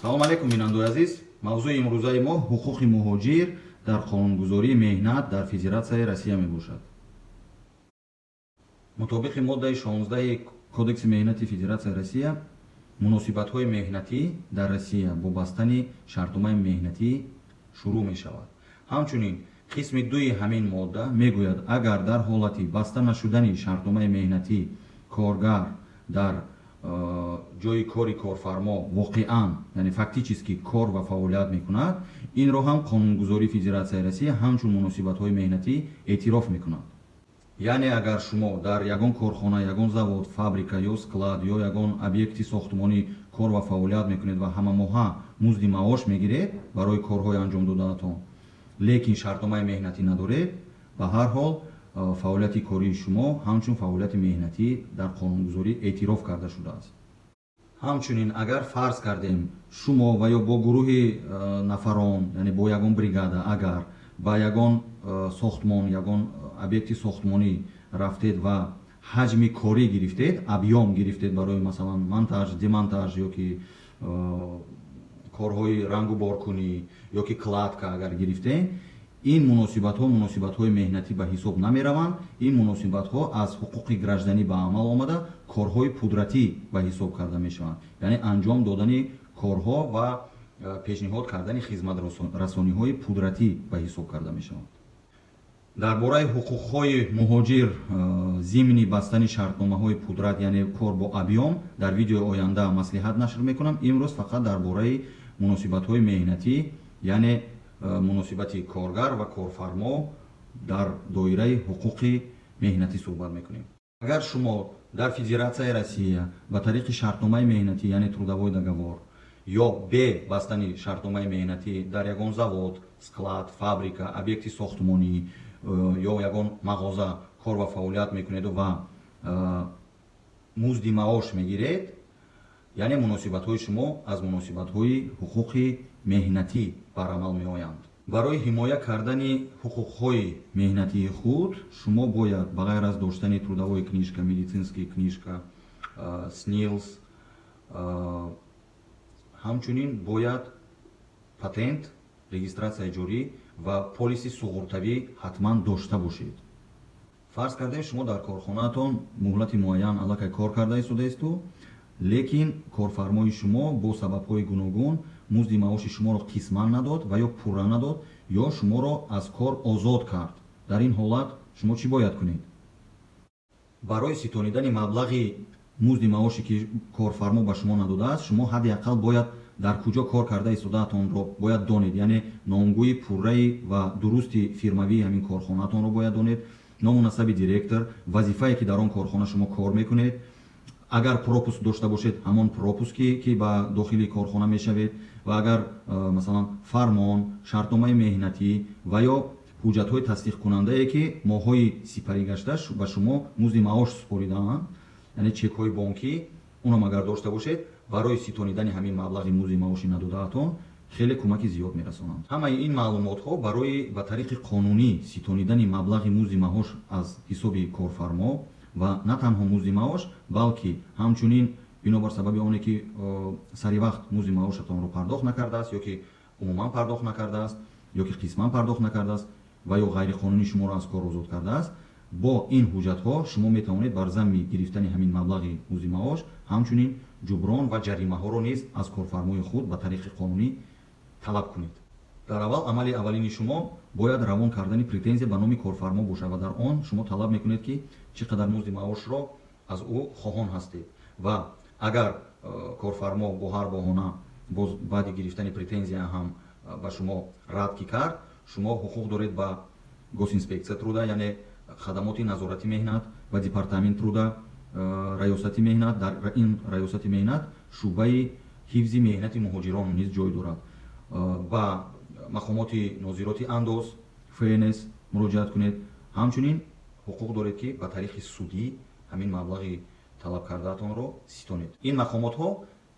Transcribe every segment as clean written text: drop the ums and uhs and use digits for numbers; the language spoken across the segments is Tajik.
салом алейкум бинандаи азиз. мавзӯи имрӯзаи мо ҳуқуқи муҳоҷир дар қонунгузории меҳнат дар Федератсияи Россия мебошад. мутобиқи моддаи 16 кодекси меҳнати Федератсияи Россия, муносибатҳои меҳнатӣ дар Россия бо бастани шартномаи меҳнатӣ шурӯъ мешавад. ҳамчунин қисми 2 ҳамин модда мегӯяд, агар дар ҳолати баста нашудани шартномаи меҳнатӣ коргар дар ҷои кори корфармо воқеан, яъне фактически кор ва фаъолият мекунад, инро ҳам қонунгузории Федератсияи Россия ҳамчун муносибатҳои меҳнатӣ эътироф мекунад. яъне агар шумо дар ягон корхона, ягон завод, фабрика ё склад ё ягон объекти сохтмонӣ кор ва фаъолият мекунед ва ҳамамоҳа музди маош мегиред барои корҳои анҷом доданатон, лекин шартномаи меҳнатӣ надоред, ба ҳар ҳол фаъолияти кории шумо ҳамчун фаъолияти меҳнатӣ дар қонунгузорӣ эътироф карда шудааст. ҳамчунин агар фарз кардем шумо ва ё бо гурӯҳи нафарон, яъне бо ягон бригада агар ба ягон сохтмон, ягон объекти сохтмонӣ рафтед ва ҳаҷми корӣ гирифтед, абъём гирифтед барои масалан монтаж, демонтаж ёки корҳои рангу боркунӣ ёки кладка агар гирифтед, ин муносибатҳои меҳнатӣ ба ҳисоб намераванд. ин муносибатҳо аз ҳуқуқи гражданӣ ба амал омада корҳои пудратӣ ба ҳисоб карда мешаванд, яъне анҷом додани корҳо ва пешниҳод кардани хизматрасониҳои пудратӣ ба ҳисоб карда мешаванд. дар бораи ҳуқуқҳои муҳоҷир зимни бастани шартномаҳои пудрат, яъне кор бо абъём, дар видеои оянда маслиҳат нашр мекунам. имрӯз фақат дар бораи муносибатҳои меҳнатӣ, яъне муносибати коргар ва корфармо дар доираи ҳуқуқи меҳнатӣ суҳбат мекунем. агар шумо дар Федератсияи Россия ба тариқи шартномаи меҳнатӣ, яъне трудовой договор ё бе бастани шартномаи меҳнатӣ дар ягон завод, склад, фабрика, объекти сохтмонӣ ё ягон мағоза кор ва фаъолият мекунед ва музди маош мегиред, яъне муносибатҳои шумо аз муносибатҳои ҳуқуқи меҳнатӣ бар амал меоянд. барои ҳимоя кардани ҳуқуқҳои меҳнатии худ шумо бояд ба ғайр аз доштани трудовой книжка, медицинский книжка, СНИЛС, ҳамчунин бояд патент, регистратсияи ҷорӣ ва полиси суғуртавӣ ҳатман дошта бошед. фарз кардем шумо дар корхонаатон муҳлати муайян аллакай кор карда истодаисту, лекин корфармои шумо бо сабабҳои гуногун музди маоши шуморо қисман надод ва ё пурра надод ё шуморо аз кор озод кард. дар ин ҳолат шумо чӣ бояд кунед? барои ситонидани маблағи музди маоши ки корфармо ба шумо надодааст, шумо ҳадди ақал бояд дар куҷо кор карда истодаатонро бояд донед, яъне номгӯи пурраи ва дурусти фирмавии ҳамин корхонаатонро бояд донед, ному насаби директор, вазифае ки дар он корхона шумо кор мекунед, агар пропуск дошта бошед ҳамон пропуске ки ба дохили корхона мешавед, ва агар масалан фармон, шартномаи меҳнатӣ ва ё ҳуҷҷатҳои тасдиқкунандае ки моҳҳои сипарӣ гашта ба шумо музди маош супоридаанд, яъне чекҳои бонкӣ, онам агар дошта бошед, барои ситонидани ҳамин маблағи музди маоши надодаатон хеле кӯмаки зиёд мерасонанд. ҳамаи ин маълумотҳо барои ба тариқи қонунӣ ситонидани маблағи музди маош аз ҳисоби корфармо ва на танҳо музди маош, балки ҳамчунин бинобар сабаби оне ки сари вақт музди маошатонро пардохт накардааст ё ки умуман пардохт накардааст ё ки қисман пардохт накардааст ва ё ғайриқонунӣ шуморо аз кор озод кардааст, бо ин ҳуҷҷатҳо шумо метавонед бар замми гирифтани ҳамин маблағи музди маош ҳамчунин ҷуброн ва ҷаримаҳоро низ аз корфармои худ ба тариқи қонунӣ талаб кунед. дар аввал амали аввалини шумо бояд равон кардани претензия ба номи корфармо бошад ва дар он шумо талаб мекунед ки чӣ қадар музди маошро аз ӯ хоҳон ҳастед ва агар корфармо бо ҳар боҳона боз баъди гирифтани претензия ҳам ба шумо рад ки кард, шумо ҳуқуқ доред ба госинспексия труда, яъне хадамоти назорати меҳнат ва департамент труда, раёсати меҳнат. дар ин раёсати меҳнат шуъбаи ҳифзи меҳнати муҳоҷирон низ ҷой дорад. ба мақомоти нозироти андоз, ФНС муроҷиат кунед. ҳамчунин ҳуқуқ доред ки ба тариқи судӣ ҳамин маблағи талаб кардаатонро ситонед. ин мақомотҳо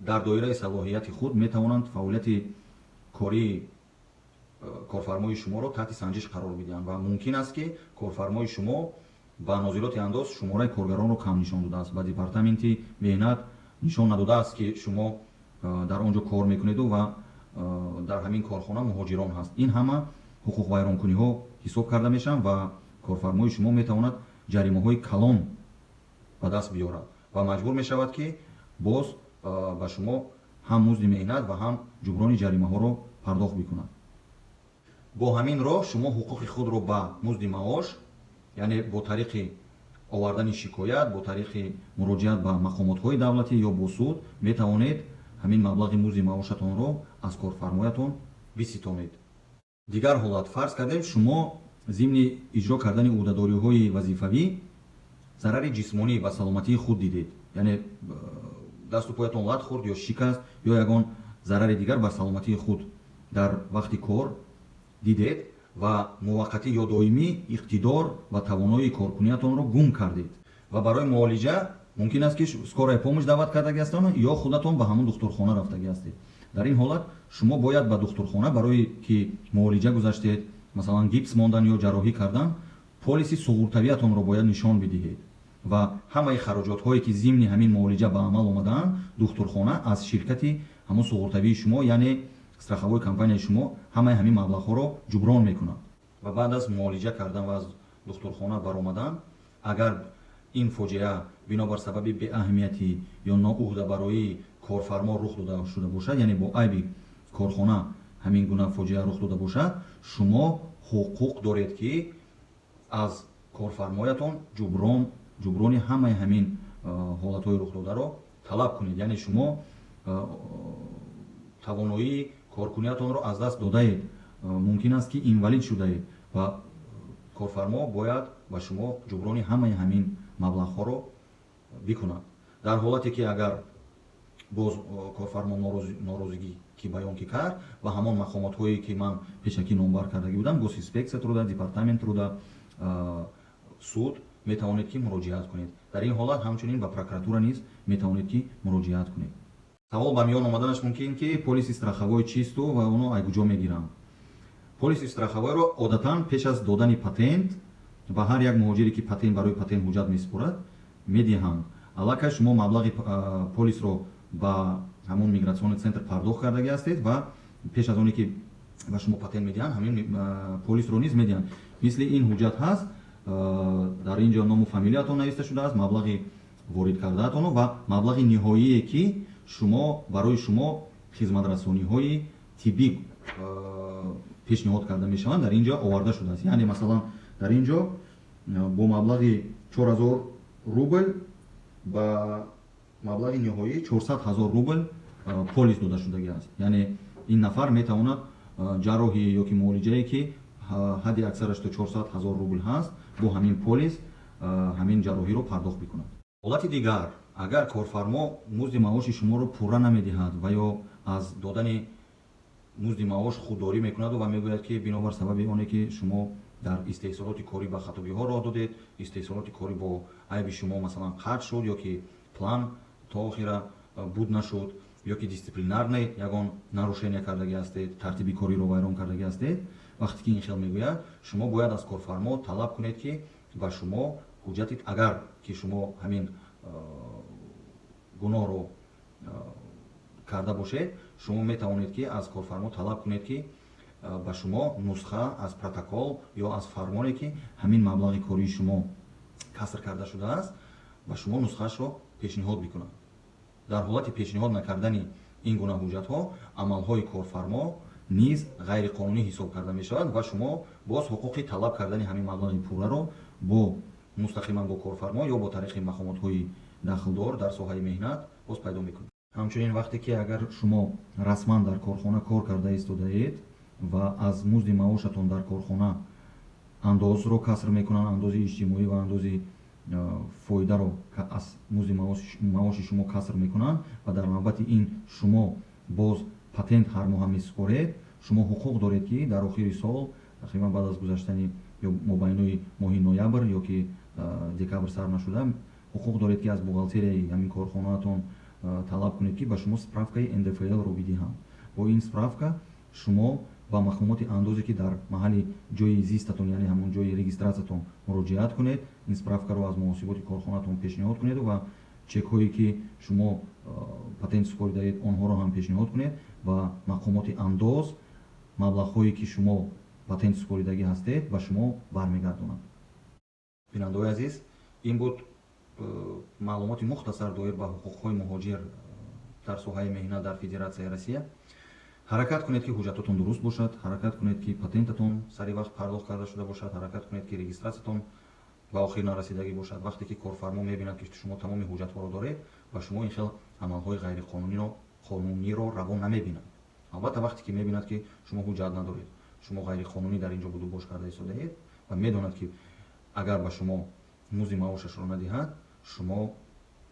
дар доираи салоҳияти худ метавонанд фаъолияти кории корфармои шуморо таҳти санҷиш қарор бидиҳанд ва мумкин аст ки корфармои шумо ба нозироти андоз шумораи коргаронро кам нишон додааст, ба департаменти меҳнат нишон надодааст ки шумо дар он ҷо кор мекунеду ва дар ҳамин корхона муҳоҷирон ҳаст. Ин ҳама ҳуқуқвайронкуниҳо ҳисоб карда мешаванд ва корфармои шумо метавонад ҷаримаҳои калон ба даст биёрад ва маҷбур мешавад ки боз ба шумо ҳам музди меҳнат ва ҳам ҷуброни ҷаримаҳоро пардохт бикунад. бо ҳамин роҳ шумо ҳуқуқи худро ба музди маош, яъне бо тариқи овардани шикоят, бо тариқи муроҷиат ба мақомотҳои давлатӣ ё бо суд метавонед ҳамин маблағи музди маошатонро аз корфармоятон биситонед. дигар ҳолат, фарз кардем шумо зимни иҷро кардани ӯҳдадориҳои вазифавӣ зарари ҷисмонӣ ба саломатии худ дидед, яъне дасту поятон лат хӯрд ё шикаст ё ягон зарари дигар ба саломатии худ дар вақти кор дидед ва муваққатӣ ё доимӣ иқтидор ва тавоноии коркуниятонро гум кардед ва барои муолиҷа мумкин аст ки скорая помощ даъват кардаги ҳастанд ё худатон ба ҳамон духтурхона рафтаги ҳастед. дар ин ҳолат шумо бояд ба духтурхона барое ки муолиҷа гузаштед, масалан гипс мондан ё ҷарроҳӣ кардан, полиси суғуртавиятонро бояд нишон бидиҳед ва ҳамаи хароҷотҳое ки зимни ҳамин муолиҷа ба амал омадаанд духтурхона аз ширкати ҳамон суғуртавии шумо, яъне страховой компанияи шумо ҳамаи ҳамин маблағҳоро ҷуброн мекунад ва баъд аз муолиҷа кардан ва аз духтурхона баромадан, агар ин фоҷиа бинобар сабаби беаҳамиятӣ ё ноуҳдабароии корфармо рух дода шуда бошад, яъне бо айби корхона ҳамин гуна фоҷиа рух дода бошад, шумо ҳуқуқ доред ки аз корфармоятон ҷуброни ҳамаи ҳамин ҳолатҳои рухдодаро талаб кунед, яъне шумо тавоноии коркуниятонро аз даст додаед, мумкин аст ки инвалид шудаед ва корфармо бояд ба шумо ҷуброни ҳамаи ҳамин маблағҳоро бикунад. дар ҳолате ки агар боз корфармо норозигӣ ки баён ки кард ва ҳамон мақомотҳое ки ман пешакӣ номбар кардагӣ будам, госинспексия труда, департамент труда, суд метавонед ки муроҷиат кунед. дар ин ҳолат ҳамчунин ба прокуратура низ метавонед ки муроҷиат кунед. савол ба миён омаданаш мумкин ки полиси страховой чисту ва оно ай куҷо мегиранд. полиси страховойро одатан пеш аз додани патент ба ҳар як муҳоҷире ки барои патент ҳуҷҷат месупорад медиҳанд. аллакай шумо маблағи полисро ба ҳамон мигратсиони центр пардохт кардаги ҳастед ва пеш аз оне ки ба шумо патент медиҳанд ҳамин полисро низ медиҳанд. мисли ин ҳуҷҷат ҳаст, дар ин ҷо ному фамилиятон нависта шудааст, маблағи ворид кардаатоно ва маблағи ниҳоие ки шумо барои шумо хизматрасониҳои тиббӣ пешниҳод карда мешаванд дар ин ҷо оварда шудааст. яъне масалан дар ин ҷо бо маблағи 4000 рубл ба маблағи ниҳоӣ 400 000 рубл полис дода шудагӣ аст. яъне ин нафар метавонад ҷарроҳие ё ки муолиҷае ки ҳадди аксараш то 400 000 рубл ҳаст, бо ҳамин полис ҳамин ҷарроҳиро пардохт бикунад. ҳолати дигар, агар корфармо музди маоши шуморо пурра намедиҳад ва ё аз додани музди маош худдорӣ мекунаду ва мегӯяд ки бинобар сабаби оне ки шумо дар истеҳсолоти корӣ ба хатобиҳо роҳ додед, истеҳсолоти корӣ бо айби шумо масалан қатъ шуд ё ки план то охира буд нашуд ё ки дисциплинарне ягон нарушение кардаги ҳастед, тартиби кориро вайрон кардаги ҳастед, вақте ки ин хел мегӯяд, шумо бояд аз корфармо талаб кунед ки ба шумо ҳуҷҷати, агар ки шумо ҳамин гуноҳро карда бошед, шумо метавонед ки аз корфармо талаб кунед ки ба шумо нусха аз протокол ё аз фармоне ки ҳамин маблағи кории шумо каср карда шудааст, ба шумо нусхаашро пешниҳод бикунад. дар ҳолати пешниҳод накардани ин гуна ҳуҷҷатҳо, амалҳои корфармо низ ғайриқонунӣ ҳисоб карда мешавад ва шумо боз ҳуқуқи талаб кардани ҳамин маблағи пурраро мустақиман бо корфармо ё бо тариқи мақомотҳои дахлдор дар соҳаи меҳнат боз пайдо мекунед. ҳамчунин вақте ки агар шумо расман дар корхона кор карда истодаед ва аз музди маошатон дар корхона андозро каср мекунанд, андози иҷтимоӣ ва андози фоидаро аз музди маоши шумо каср мекунанд ва дар навбати ин шумо боз патент ҳар моҳа месупоред, шумо ҳуқуқ доред ки дар охири сол тақрибан баъд аз гузаштани ё мобайнои моҳи ноябр ё ки декабр сар нашуда, ҳуқуқ доред ки аз бухгалтерияи ҳамин корхонаатон талаб кунед ки ба шумо справкаи НДФЛ-ро бидиҳанд. бо ин справка шумо ба мақомоти андозе ки дар маҳалли ҷои зистатон, яъне ҳамон ҷои регистратсиятон муроҷиат кунед, ин справкаро аз муносиботи корхонаатон пешниҳод кунеду ва чекҳое ки шумо патент супоридаед онҳоро ҳам пешниҳод кунед ва мақомоти андоз маблағҳое ки шумо патент супоридагӣ ҳастед ба шумо бармегардонанд. бинандаҳои азиз, ин буд маълумоти мухтасар доир ба ҳуқуқҳои муҳоҷир дар соҳаи меҳнат дар Федератсияи Россия. ҳаракат кунед ки ҳуҷҷататон дуруст бошад, ҳаракат кунед ки патентатон сари вақт пардохт карда шуда бошад, ҳаракат кунед ки регистратсиятон ба охир нарасидагӣ бошад. вақте ки корфармо мебинад ки шумо тамоми ҳуҷҷатҳоро доред, ба шумо ин хел амалҳои ғайриқонуниро раво намебинад. албатта вақте ки мебинад ки шумо ҳуҷҷат надоред, шумо ғайриқонунӣ дар ин ҷо будубош карда истодаед ва медонад ки агар ба шумо музди маошашро надиҳад, шумо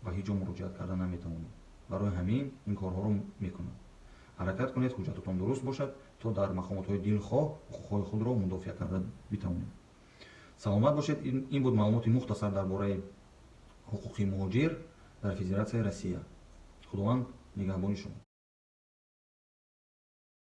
ба ҳеҷ ҷо муроҷиат карда наметавонед. барои ҳамин ин корҳоро мекунад. ҳаракат кунед ҳуҷҷататон дуруст бошад, то дар мақомотҳои дилхоҳ ҳуқуқҳои худро мудофиъ карда битавонед. саломат бошед. ин буд маълумоти мухтасар дар бораи ҳуқуқи муҳоҷир дар Федератсияи Россия. худованд нигаҳбони шумо.